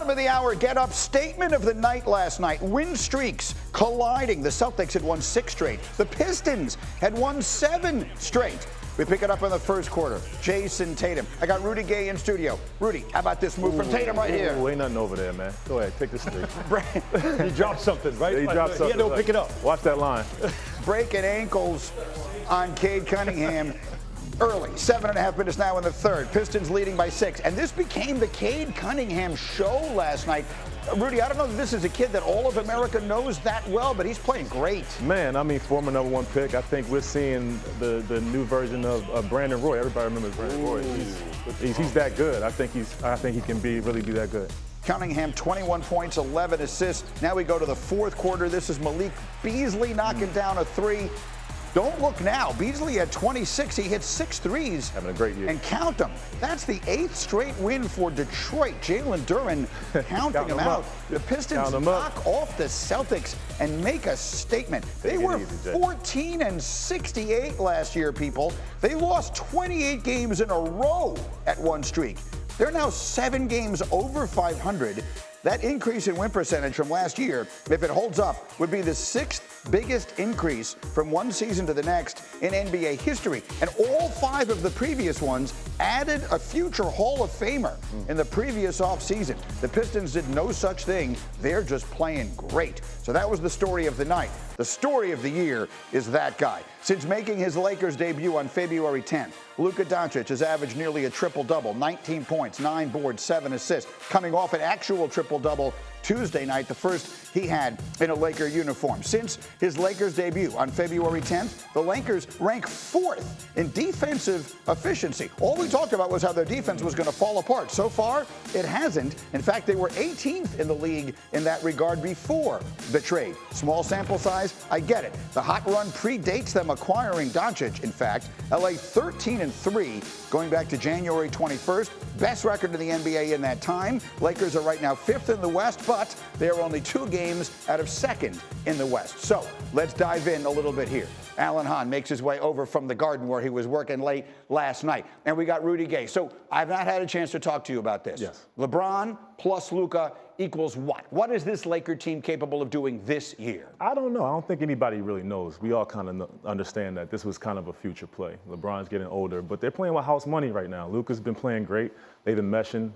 Bottom of the hour, get up. Statement of the night last night. Win streaks colliding. The Celtics had won 6 straight. The Pistons had won 7 straight. We pick it up in the first quarter. Jason Tatum. I got Rudy Gay in studio. Rudy, how about this move from Tatum right here? Ain't nothing over there, man. Go ahead, take this streak. He dropped something, right? Yeah, he dropped something. Yeah, no, pick it up. Watch that line. Breaking ankles on Cade Cunningham. Early, 7.5 minutes now in the third. Pistons leading by 6. And this became the Cade Cunningham show last night. Rudy, I don't know if this is a kid that all of America knows that well, but he's playing great. Man, I mean, former #1 pick. I think we're seeing the new version of Brandon Roy. Everybody remembers Brandon Roy. He's that good. I think he can really be that good. Cunningham, 21 points, 11 assists. Now we go to the fourth quarter. This is Malik Beasley knocking down a 3. Don't look now. Beasley had 26. He hit 6 threes. Having a great year. And count them. That's the 8th straight win for Detroit. Jalen Durant counting them out. The Pistons knock off the Celtics and make a statement. They were 14-68 last year, people. They lost 28 games in a row at one streak. They're now 7 games over 500. That increase in win percentage from last year, if it holds up, would be the 6th biggest increase from one season to the next in NBA history. And all 5 of the previous ones added a future Hall of Famer in the previous offseason. The Pistons did no such thing. They're just playing great. So that was the story of the night. The story of the year is that guy. Since making his Lakers debut on February 10th, Luka Doncic has averaged nearly a triple-double, 19 points, 9 boards, 7 assists, coming off an actual triple-double Tuesday night, the first he had in a Laker uniform. Since his Lakers debut on February 10th, the Lakers rank 4th in defensive efficiency. All we talked about was how their defense was going to fall apart. So far, it hasn't. In fact, they were 18th in the league in that regard before the trade. Small sample size, I get it. The hot run predates them acquiring Doncic, in fact. LA 13-3 going back to January 21st. Best record in the NBA in that time. Lakers are right now 5th in the West, but they are only 2 games out of 2nd in the West. So let's dive in a little bit here. Hahn makes his way over from the Garden where he was working late last night. And we got Rudy Gay. So I've not had a chance to talk to you about this. Yes. LeBron plus Luka equals what? What is this Laker team capable of doing this year? I don't know. I don't think anybody really knows. We all kind of understand that this was kind of a future play. LeBron's getting older, but they're playing with house money right now. Luka's been playing great. They've been meshing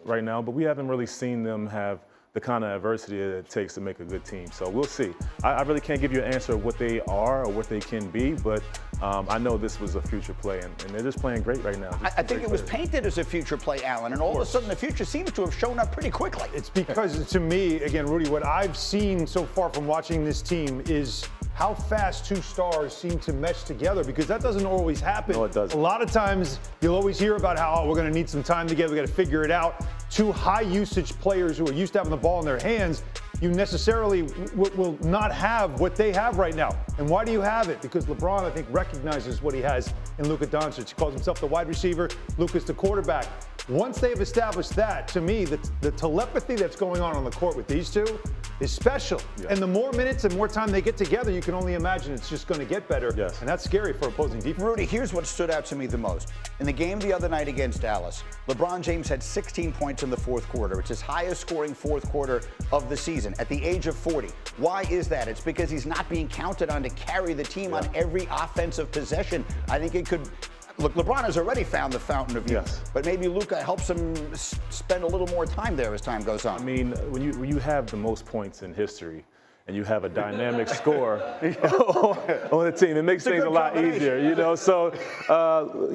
right now, but we haven't really seen them have the kind of adversity that it takes to make a good team. So we'll see. I really can't give you an answer of what they are or what they can be, but I know this was a future play, and they're just playing great right now. I think it was painted as a future play, Allen, and all of a sudden the future seems to have shown up pretty quickly. It's because, to me, again, Rudy, what I've seen so far from watching this team is how fast 2 stars seem to mesh together, because that doesn't always happen. No, it doesn't. A lot of times you'll always hear about how we're going to need some time together, we got to figure it out. 2 high usage players who are used to having the ball in their hands, you necessarily will not have what they have right now. And why do you have it? Because LeBron, I think, recognizes what he has in Luka Doncic. He calls himself the wide receiver, Luka's the quarterback. Once they've established that, to me, the telepathy that's going on the court with these 2 is special. Yeah. And the more minutes and more time they get together, you can only imagine it's just going to get better. Yes. And that's scary for opposing defense. Rudy, here's what stood out to me the most. In the game the other night against Dallas, LeBron James had 16 points in the fourth quarter. It's his highest scoring fourth quarter of the season at the age of 40. Why is that? It's because he's not being counted on to carry the team on every offensive possession. I think it could. Look, LeBron has already found the fountain of youth, but maybe Luka helps him spend a little more time there as time goes on. I mean, when you have the most points in history and you have a dynamic score on the team, it makes things a lot easier, you know. So,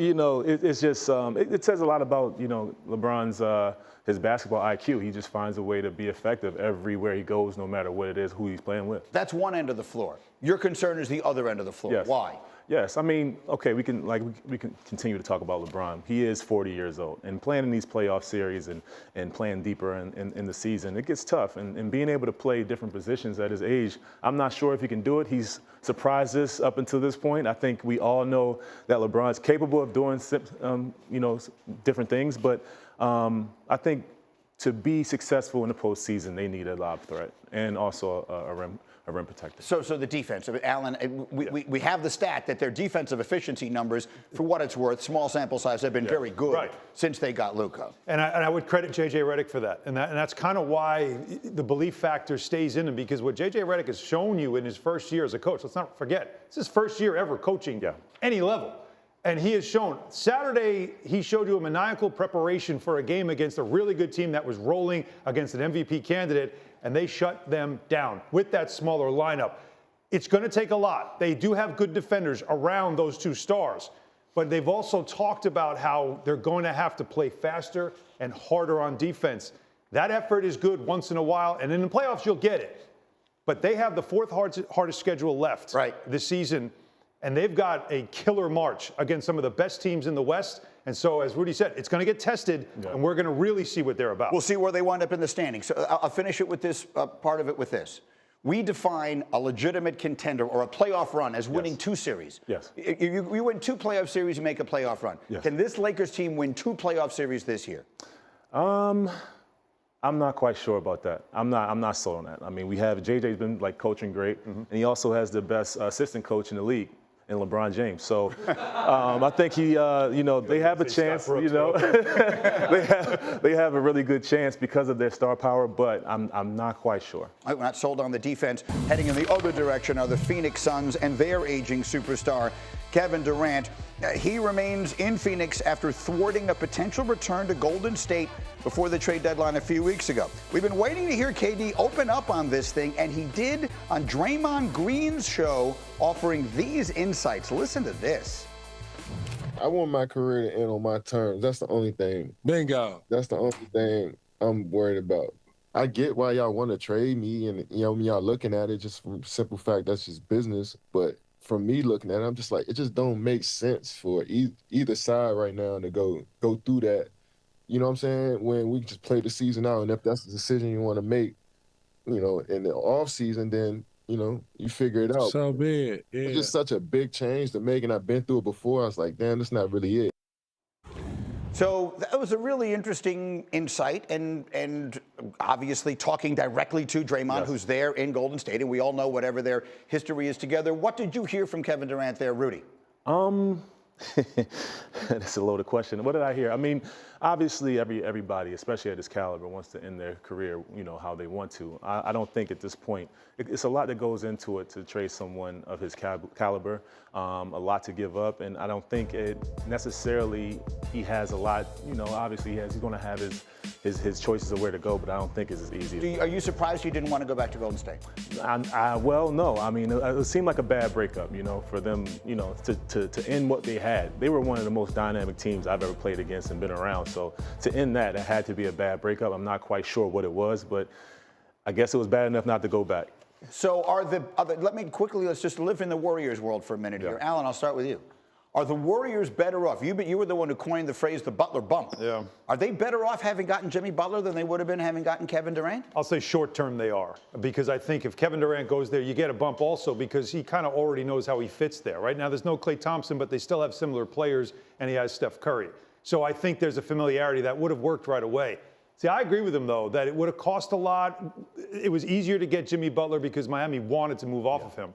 it's just it says a lot about, LeBron's his basketball IQ. He just finds a way to be effective everywhere he goes, no matter what it is, who he's playing with. That's one end of the floor. Your concern is the other end of the floor. Yes. Why? Yes, I mean, okay, we can continue to talk about LeBron. He is 40 years old, and playing in these playoff series and playing deeper in the season, it gets tough. And being able to play different positions at his age, I'm not sure if he can do it. He's surprised us up until this point. I think we all know that LeBron's capable of doing, different things. But I think to be successful in the postseason, they need a lob threat and also a rim protector. So the defense, Alan, we have the stat that their defensive efficiency numbers, for what it's worth, small sample size, have been very good since they got Luka. And I would credit J.J. Redick for that. And that's kind of why the belief factor stays in him, because what J.J. Redick has shown you in his first year as a coach, let's not forget, it's his first year ever coaching any level. And he has shown, Saturday, he showed you a maniacal preparation for a game against a really good team that was rolling against an MVP candidate, and they shut them down with that smaller lineup. It's going to take a lot. They do have good defenders around those two stars, but they've also talked about how they're going to have to play faster and harder on defense. That effort is good once in a while, and in the playoffs, you'll get it. But they have the fourth hardest schedule left this season. And they've got a killer march against some of the best teams in the West. And so, as Rudy said, it's going to get tested, and we're going to really see what they're about. We'll see where they wind up in the standings. So I'll finish it with this part of it with this. We define a legitimate contender or a playoff run as winning 2 series. Yes. You win 2 playoff series, you make a playoff run. Yes. Can this Lakers team win 2 playoff series this year? I'm not quite sure about that. I'm not sold on that. I mean, we have JJ's been coaching great, and he also has the best assistant coach in the league in LeBron James. So I think he, they have a chance. They have a really good chance because of their star power, but I'm not quite sure. I'm not sold on the defense. Heading in the other direction are the Phoenix Suns and their aging superstar, Kevin Durant. He remains in Phoenix after thwarting a potential return to Golden State before the trade deadline a few weeks ago. We've been waiting to hear KD open up on this thing, and he did on Draymond Green's show, offering these insights. Listen to this. I want my career to end on my terms. That's the only thing. Bingo. That's the only thing I'm worried about. I get why y'all want to trade me, and y'all looking at it just from simple fact that's just business, but from me looking at it, I'm just like, it just don't make sense for either side right now to go through that. You know what I'm saying? When we just play the season out, and if that's the decision you want to make, in the off season, then you figure it out. So big, yeah. It's just such a big change to make, and I've been through it before. I was like, damn, that's not really it. So that was a really interesting insight, and obviously talking directly to Draymond, who's there in Golden State, and we all know whatever their history is together. What did you hear from Kevin Durant there, Rudy? That's a loaded question. What did I hear? I mean, obviously everybody, especially at this caliber, wants to end their career, how they want to. I don't think at this point, it's a lot that goes into it to trade someone of his caliber, a lot to give up, and I don't think it necessarily, he has a lot, obviously he's going to have his choices of where to go, but I don't think it's as easy. Are you surprised you didn't want to go back to Golden State? Well, no. I mean, it seemed like a bad breakup, for them, to end what they had. They were one of the most dynamic teams I've ever played against and been around. So to end that, it had to be a bad breakup. I'm not quite sure what it was, but I guess it was bad enough not to go back. So let's just live in the Warriors world for a minute here. Alan, I'll start with you. Are the Warriors better off? You were the one who coined the phrase the Butler bump. Yeah. Are they better off having gotten Jimmy Butler than they would have been having gotten Kevin Durant? I'll say short term they are, because I think if Kevin Durant goes there, you get a bump also because he kind of already knows how he fits there. Right now there's no Klay Thompson, but they still have similar players, and he has Steph Curry. So I think there's a familiarity that would have worked right away. See, I agree with him, though, that it would have cost a lot. It was easier to get Jimmy Butler because Miami wanted to move off of him.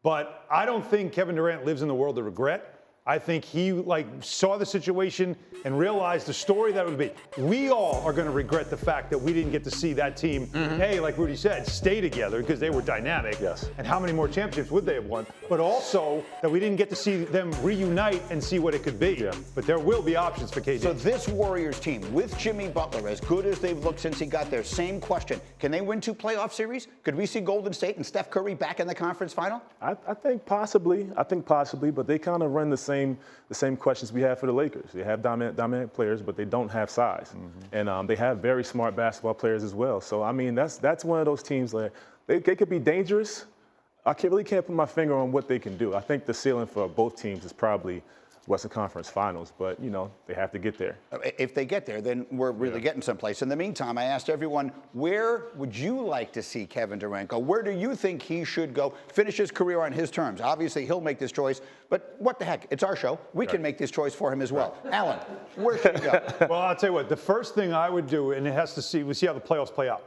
But I don't think Kevin Durant lives in the world of regret. I think he saw the situation and realized the story that would be. We all are going to regret the fact that we didn't get to see that team, like Rudy said, stay together because they were dynamic. Yes. And how many more championships would they have won? But also that we didn't get to see them reunite and see what it could be. Yeah. But there will be options for KD. So this Warriors team, with Jimmy Butler, as good as they've looked since he got there, same question. Can they win 2 playoff series? Could we see Golden State and Steph Curry back in the conference final? I think possibly, but they kind of run the same questions we have for the Lakers. They have dominant players, but they don't have size, and they have very smart basketball players as well. So I mean, that's one of those teams that they could be dangerous. I really can't put my finger on what they can do. I think the ceiling for both teams is probably Western Conference Finals, but they have to get there. If they get there, then we're really getting someplace. In the meantime, I asked everyone, where would you like to see Kevin Durant go? Where do you think he should go? Finish his career on his terms. Obviously, he'll make this choice, but what the heck? It's our show. We can make this choice for him as well. Alan, where should he go? Well, I'll tell you what. The first thing I would do, and it has to see, we see how the playoffs play out.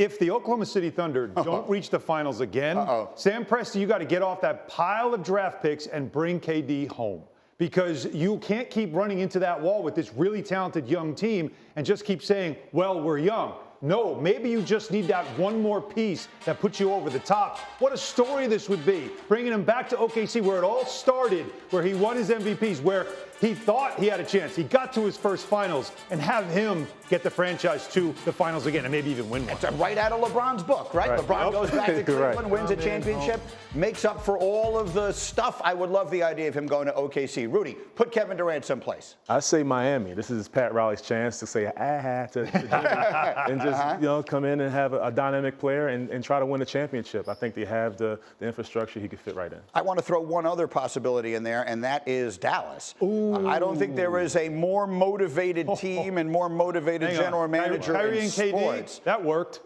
If the Oklahoma City Thunder don't reach the finals again, Sam Presti, you got to get off that pile of draft picks and bring KD home. Because you can't keep running into that wall with this really talented young team and just keep saying, well, we're young. No, maybe you just need that one more piece that puts you over the top. What a story this would be. Bringing him back to OKC where it all started, where he won his MVPs, where he thought he had a chance. He got to his first finals, and have him get the franchise to the finals again and maybe even win one. It's right out of LeBron's book, right? LeBron goes back to Cleveland, wins a championship, makes up for all of the stuff. I would love the idea of him going to OKC. Rudy, put Kevin Durant someplace. I say Miami. This is Pat Riley's chance to say, to Jimmy, and just come in and have a dynamic player and try to win a championship. I think they have the infrastructure he could fit right in. I want to throw one other possibility in there, and that is Dallas. I don't think there is a more motivated team and more motivated general manager in sports. That worked.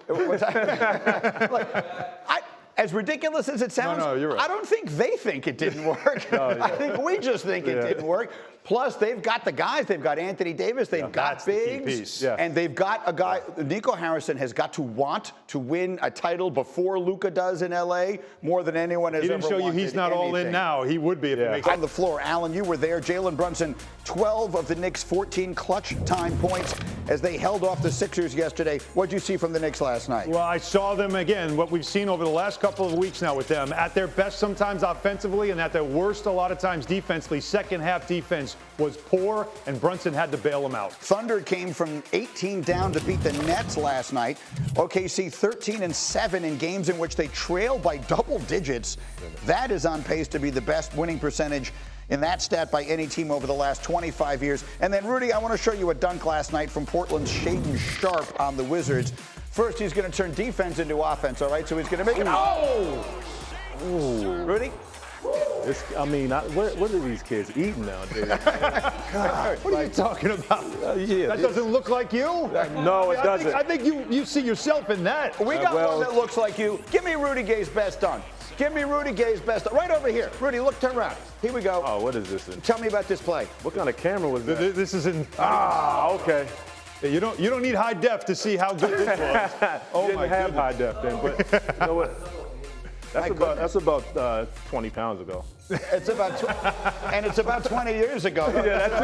As ridiculous as it sounds, you're right. I don't think they think it didn't work. I think we just think it didn't work. Plus, they've got the guys. They've got Anthony Davis. They've got bigs. And they've got a guy. Nico Harrison has got to want to win a title before Luka does in L.A. more than anyone has ever wanted. He didn't show you he's not all in now. He would be if it makes sense. On the floor, Alan, you were there. Jalen Brunson, 12 of the Knicks' 14 clutch time points as they held off the Sixers yesterday. What did you see from the Knicks last night? Well, I saw them again, what we've seen over the last couple of weeks now with them, at their best sometimes offensively and at their worst a lot of times defensively. Second half defense was poor, and Brunson had to bail them out. Thunder came from 18 down to beat the Nets last night. OKC 13-7 in games in which they trailed by double digits. That is on pace to be the best winning percentage in that stat by any team over the last 25 years. And then, Rudy, I want to show you a dunk last night from Portland's Shaedon Sharpe on the Wizards. First, he's going to turn defense into offense, all right? So he's going to make it. Rudy? What are these kids eating nowadays? What are you talking about? That doesn't look like you? No, it doesn't. I think you see yourself in that. We got one that looks like you. Give me Rudy Gay's best dunk. Give me Rudy Gay's best dunk. Right over here. Rudy, look, turn around. Here we go. Oh, what is this? Tell me about this play. What kind of camera was that? This is in. Okay. You don't need high def to see how good this was. Didn't have high def then, but you know what? That's about 20 pounds ago. It's about and it's about 20 years ago. Yeah, that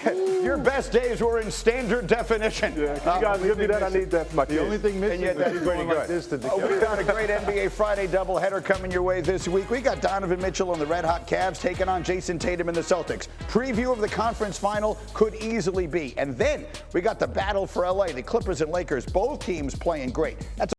too. Your best days were in standard definition. Yeah, can you guys give me that? I need that for my kids. The only thing missing is going like this to the We've got a great NBA Friday doubleheader coming your way this week. We got Donovan Mitchell and the Red Hot Cavs taking on Jason Tatum and the Celtics. Preview of the conference final could easily be. And then we got the battle for LA, the Clippers and Lakers, both teams playing great. That's